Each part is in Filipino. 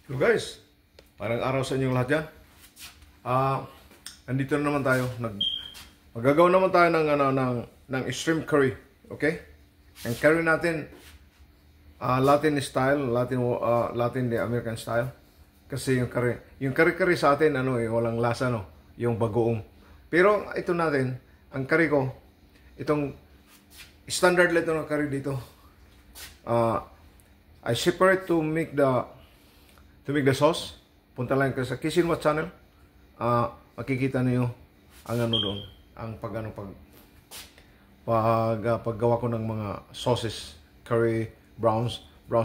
So guys, parang araw sa inyong lahat dyan. Andito na naman tayo. Magagawa naman tayo ng shrimp curry. Okay? Ang curry natin, Latin style, Latin the American style. Kasi yung curry sa atin, walang lasa, no? Yung bagoong. Pero ito natin, ang curry ko, itong standard lang ito ng curry dito. I separate to make the sauce. Punta lang kayo sa Kissin What channel. Makikita niyo ang doon, ang paggawa ko ng mga sauces, curry, brown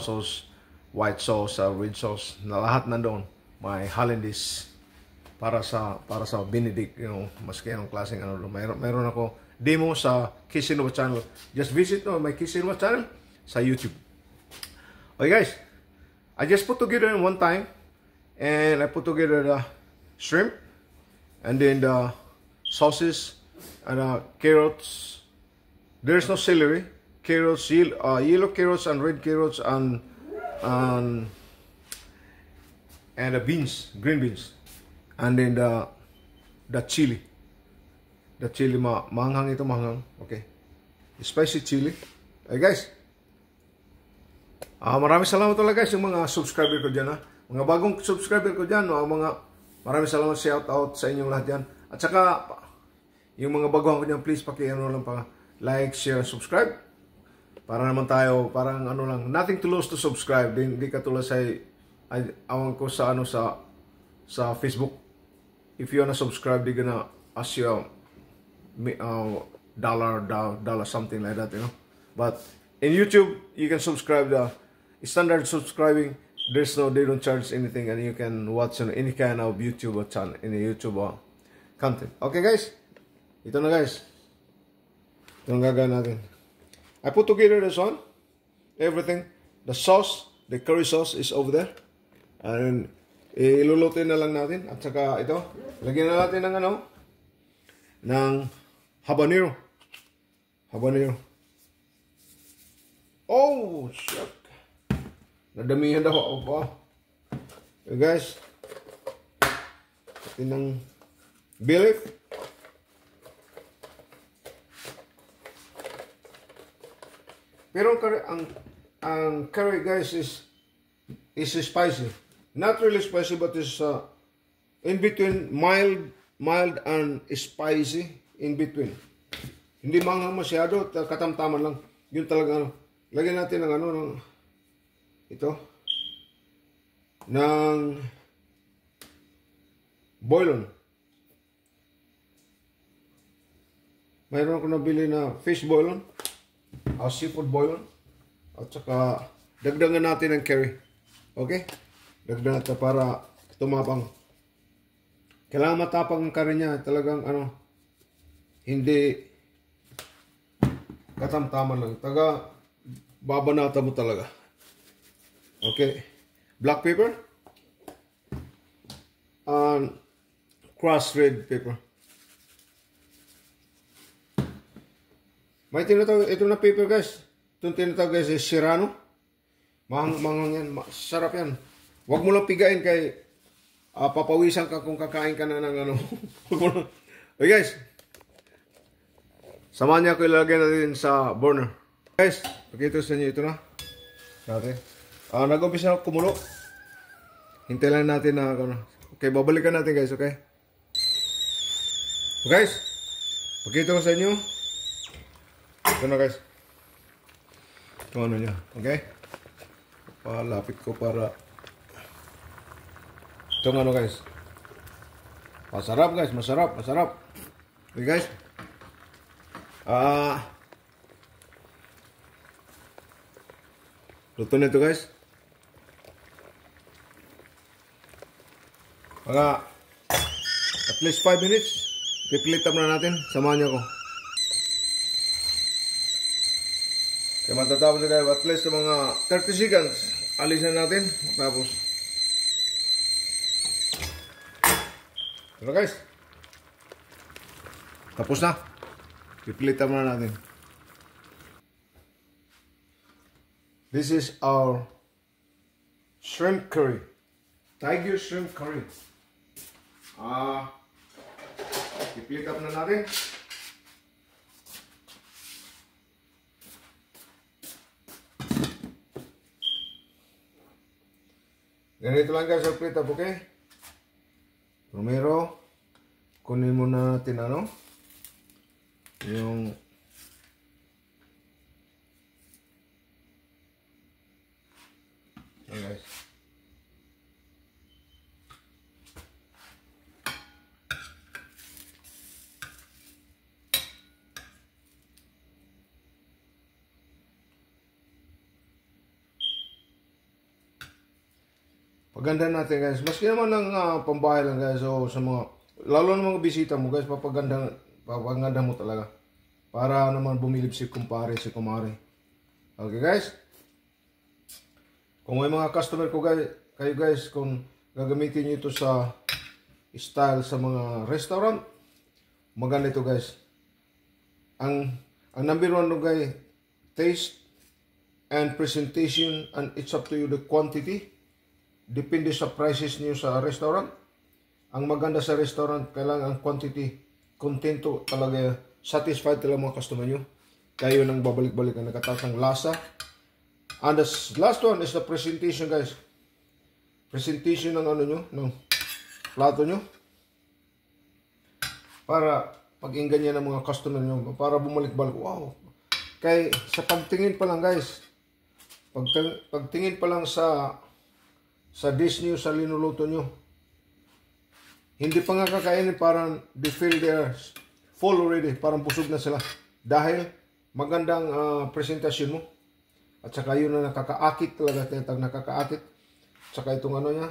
sauce, white sauce, red sauce, na lahat nandoon. May Hollandaise para sa Benedict, maski anong klaseng doon. Mayroon ako demo sa Kissin What channel. Just visit my Kissin What channel sa YouTube. Okay guys, I just put together in one time, and I put together the shrimp, and then the sauces, and carrots. There's no celery, carrots, yellow carrots and red carrots, and the beans, green beans, and then the chili. The chili, maanghang ito, maanghang. Okay, spicy chili. Hey guys. Maraming salamat talaga guys yung mga subscriber ko dyan, mga bagong subscriber ko dyan, maraming salamat, shout out sa inyong lahat dyan. At saka yung mga baguhan ko dyan, please lang pa like, share, subscribe para naman tayo, parang lang, nothing to lose to subscribe. Hindi katulad sa awan ko sa sa Facebook. If you wanna subscribe, they're gonna ask you dollar something like that, but in YouTube you can subscribe the standard subscribing. They don't charge anything, and you can watch on any kind of YouTube channel, in the YouTube content. Okay guys, ito na guys, ito ang gagawin natin. I put together this one, everything, the sauce, the curry sauce is over there, and ilulutin na lang natin. At saka ito, lagyan na natin ng ng habanero. Oh shit, nadamihan daw ako pa. Okay guys, ito ng bay leaf. Pero ang curry guys is spicy. Not really spicy, but is in between mild and spicy, in between. Hindi manghang masyado, katamtaman lang. Yun talaga lagyan natin ng ito ng boilon. Mayroon ako nabili na fish boilon, seafood boilon, at saka dagdagan natin ng curry. Okay? Dagdagan natin para tumapang. Kailangan matapang ang curry niya, talagang hindi katamtaman lang. Babanata mo talaga. Okay. Black pepper and crushed red pepper. May tinatawag, ito na pepper guys. Itong tinatawag guys is Serrano. Manghang yan. Sarap yan. Huwag mo lang pigain kay papawisan ka kung kakain ka na ng Okay guys. Samahan niya ko ilagay natin sa burner. Guys, pakita sa inyo ito na. Natin. Nag-umpisa na kumulo. Hintay lang natin na okay, babalikan natin guys, okay? So guys, pakita ko sa inyo. Ito na guys. Ito niya, okay? Palapit ko para ito guys. Masarap guys, masarap. Okay guys. Luto na ito guys. Mga at least 5 minutes. Pipilitan na natin. Samahan niyo ako. Kaya matatapos na kayo. At least mga 30 seconds. Alisan natin. Tapos. Ito guys. Tapos na. Pipilitan na natin. This is our shrimp curry. Tiger shrimp curry. I-flip up na natin. Ganito lang guys ang flip up, okay? Romero, kunin mo na natin ano? Yung guys. Paganda natin guys. Maski naman ng pambahay lang guys. So sa mga, lalo na mga bisita mo guys, papaganda mo talaga. Para naman bumilib si kumpare, si kumare. Okay guys? Kung may mga customer ko guys, kayo guys, kung gagamitin nyo ito sa style sa mga restaurant, maganda ito guys. Ang number one no guys, taste and presentation, and it's up to you the quantity. Depende sa prices niyo sa restaurant. Ang maganda sa restaurant, kailangan ang quantity, kontento talaga, satisfied talaga mga customer nyo. Kayo nang babalik-balik na nakataas ng lasa. And the last one is the presentation guys. Presentation ng ano nyo, ng plato nyo. Para pag-inggan niya ng mga customer nyo, para bumalik-balik. Wow! Kaya sa pagtingin pa lang guys, pagtingin pa lang sa dish nyo, sa linuluto nyo, hindi pa nga kakainin, parang they feel they're full already, parang busog na sila. Dahil magandang presentasyon mo. At saka yun na nakakaakit talaga, tinatag nakakaakit. At saka itong ano niya,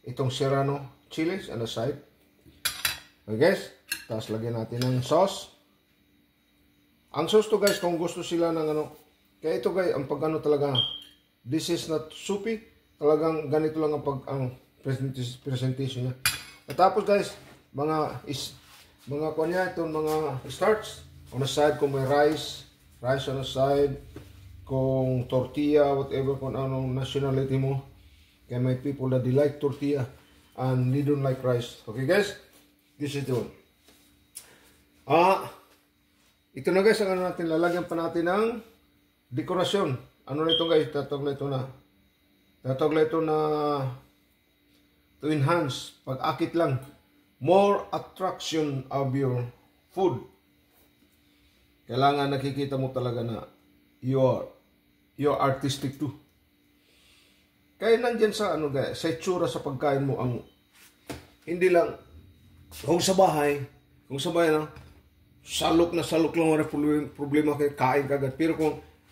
itong serrano chilies on the side. Okay guys, tapos lagyan natin ng sauce. Ang sauce to guys, kung gusto sila ng ano, kaya ito guys, ang pag ano talaga, this is not soupy, talagang ganito lang ang presentation niya. At tapos guys, mga kunya, itong mga starch on the side, kung may rice on the side, kung tortilla, whatever, kung anong nationality mo. Kaya may people that they like tortilla and they don't like rice. Okay guys, this is the one. Ito na guys, ang ano natin, lalagyan pa natin ng dekorasyon. Ano na ito guys, tatawag na ito na to enhance, pag-akit lang, more attraction of your food. Kailangan nakikita mo talaga na you're artistic too. Kaya nandyan sa ano guys, sa itsura sa pagkain mo, ang hindi lang kung sa bahay lang, salok lang wala problema kay kain kagad. Pero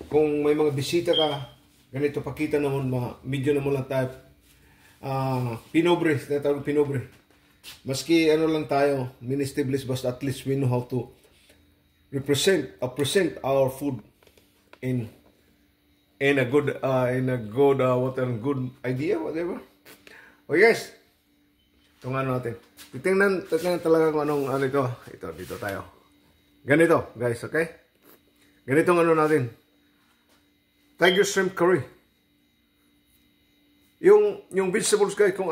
kung may mga bisita ka, ganito pakita naman, medyo naman lang tayo pinobre, tinatawag pinobre. Maski ano lang tayo, ministibles, basta at least we know how to present our food in a good good idea, whatever. Okay guys, itong ano natin, titingnan talaga kung anong ano ito. Dito tayo, ganito guys. Okay, ganitong ano natin, tiger shrimp curry. Yung vegetables guys, kung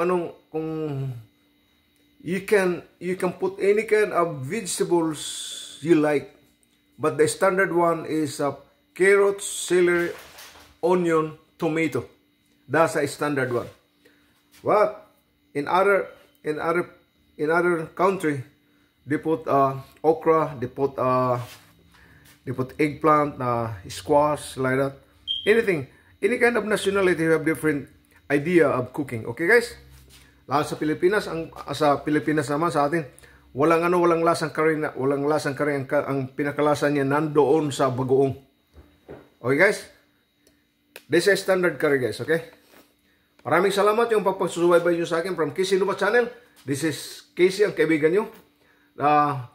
you can put any kind of vegetables you like, but the standard one is carrots, celery, onion, tomato. That's a standard one. But in other country, they put okra, they put eggplant, squash, like that. Any kind of nationality have different idea of cooking. Okay guys? Lalo sa Pilipinas, naman sa atin, walang lasang curry, ang pinakalasa niya nandoon sa bagoong. Okay guys? This is standard curry guys, okay? Maraming salamat yung pagpagsusubaybay nyo sa akin from Casey Luba Channel. This is Casey, ang kaibigan nyo.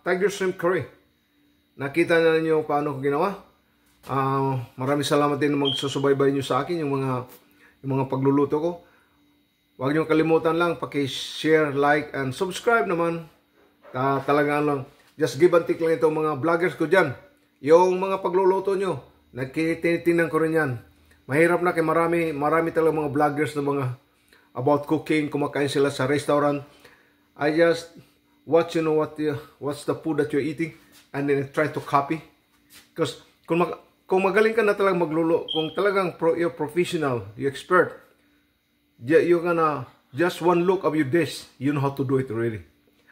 Tiger shrimp curry. Nakita na ninyo paano ko ginawa. Maraming salamat din na magsusubaybay nyo sa akin yung mga pagluluto ko. Huwag nyo kalimutan lang, paki-share, like, and subscribe naman. Talagang lang, just give and take lang itong mga vloggers ko dyan. Yung mga pagluluto nyo, nagtinitingnan ko rin yan. Mahirap na kay marami talaga mga vloggers na about cooking, kumakain sila sa restaurant. I just watch, what's the food that you're eating, and then try to copy. Because kung magaling ka na talagang maglulo, kung talagang you're professional, you're expert, you're gonna, just one look of your dish, you know how to do it already.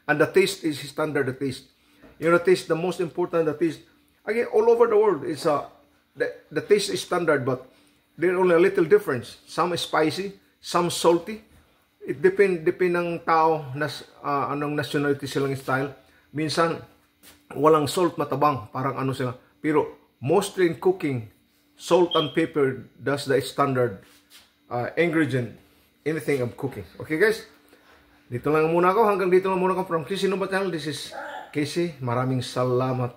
And the taste is standard, the taste. The taste, the most important, the taste. Again, all over the world, it's the taste is standard, but there's only a little difference. Some is spicy, some salty. It depend ng tao, anong nationality silang style. Minsan, walang salt, matabang, parang ano sila. Pero, mostly in cooking, salt and pepper, that's the standard ingredient, anything of cooking. Okay guys? Dito lang muna ako. Hanggang dito lang muna ako from Casey Nova Channel. This is Casey. Maraming salamat.